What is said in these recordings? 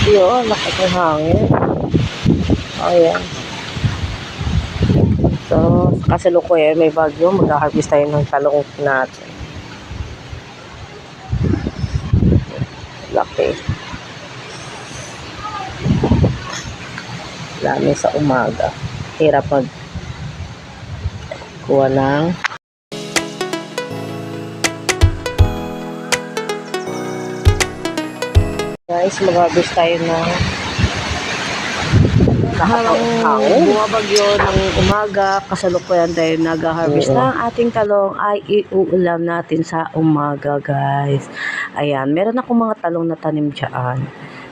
Yun, laki ng hangin. Ayan. So, kasalukuyan may bagyo. Mag-harvest tayo ng talong natin. Laki. Lalo sa umaga. Hirap kuha ng guys, mag-harvest tayo ng bumabagyo ng umaga. Kasalukuyan tayo nag-harvest ng ating talong ay iuulam natin sa umaga, guys. Ayan, meron akong mga talong na tanim dyan.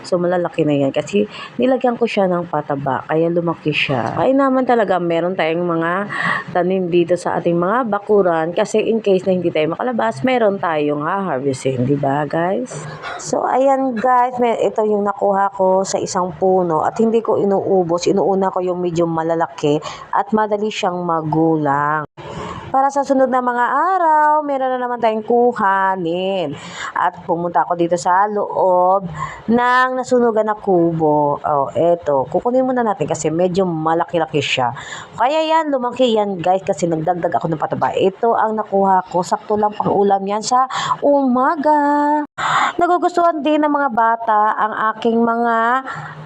So, malalaki na yan kasi nilagyan ko siya ng pataba, kaya lumaki siya. Ay naman talaga, meron tayong mga tanim dito sa ating mga bakuran kasi in case na hindi tayo makalabas, meron tayong harvesting, di ba guys? So, ayan guys, ito yung nakuha ko sa isang puno at hindi ko inuubos. Inuuna ko yung medyo malalaki at madali siyang magulang. Para sa sunod na mga araw, meron na naman tayong kuhanin. At pumunta ako dito sa loob ng nasunugan na kubo. Oh, eto. Kukunin muna natin kasi medyo malaki-laki siya. Kaya yan, lumaki yan guys kasi nagdagdag ako ng pataba. Ito ang nakuha ko. Sakto lang pang ulam yan sa umaga. Nagugustuhan din ng mga bata ang aking mga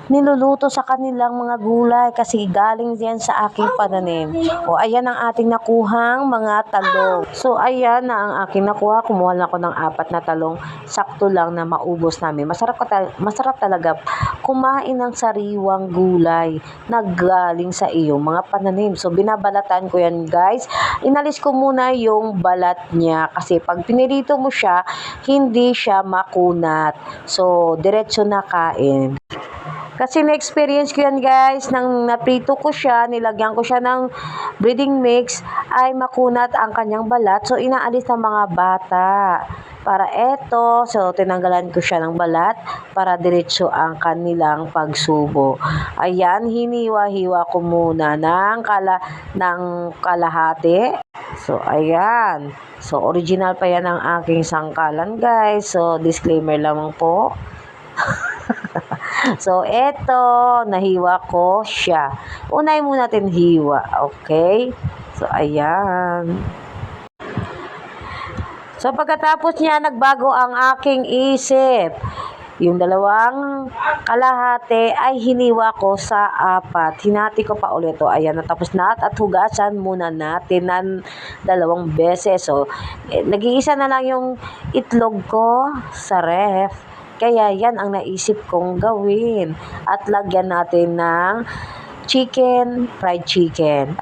niluluto sa kanilang mga gulay kasi galing yan sa aking pananim. O ayan ang ating nakuhang mga talong. So ayan na ang aking nakuha. Kumuha na ako ng 4 na talong. Sakto lang na maubos namin. Masarap talaga kumain ng sariwang gulay na galing sa iyong mga pananim. So binabalatan ko yan guys. Inalis ko muna yung balat niya kasi pag pinirito mo siya, hindi siya makunat. So diretso na kain. Kasi na-experience ko yan guys, nang naprito ko siya, nilagyan ko siya ng breeding mix, ay makunat ang kanyang balat. So, inaalis ng mga bata. Para eto, so tinanggalan ko siya ng balat para diretso ang kanilang pagsubo. Ayan, hiniwa-hiwa ko muna ng kalahati. So, ayan. So, original pa yan ang aking sangkalan guys. So, disclaimer lamang po. So, eto, nahiwa ko siya. Unahin muna natin hiwa, okay? So, ayan. So, pagkatapos niya, nagbago ang aking isip. Yung 2 kalahati ay hiniwa ko sa 4. Hinati ko pa ulit. O, ayan, natapos na at hugasan muna natin ng 2 beses. So, nag-iisa na lang yung itlog ko sa ref. Kaya yan ang naisip kong gawin. At lagyan natin ng fried chicken.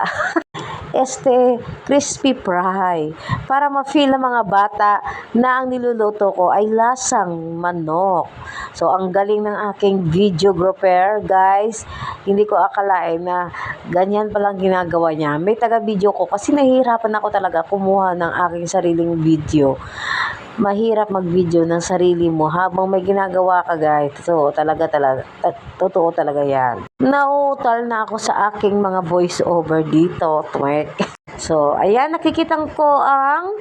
Crispy fry. Para ma-feel ng mga bata na ang niluluto ko ay lasang manok. So, ang galing ng aking videographer, guys. Hindi ko akalain na ganyan palang ginagawa niya. May taga-video ko kasi nahihirapan ako talaga kumuha ng aking sariling video. Mahirap mag-video ng sarili mo habang may ginagawa ka guys. So, totoo talaga yan. Nauutal na ako sa aking mga voice over dito. So, ayan, nakikitang ko ang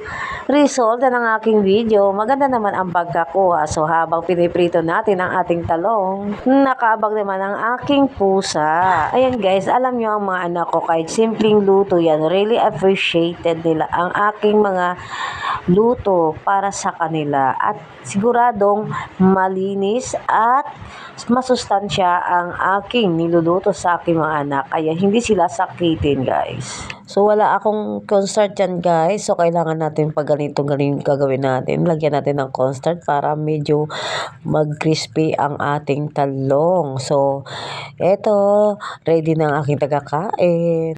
result ng aking video. Maganda naman ang pagkakuha. So, habang piniprito natin ang ating talong, nakaabang naman ang aking pusa. Ayan guys, alam nyo ang mga anak ko kahit simpleng luto yan, really appreciated nila ang aking mga luto para sa kanila at siguradong malinis at masustansya ang aking niluluto sa aking mga anak kaya hindi sila sakitin guys. So wala akong cornstarch yan guys, so kailangan natin pag ganito gagawin natin, lagyan natin ng cornstarch para medyo mag-crispy ang ating talong. So eto, ready na ang aking tagakain.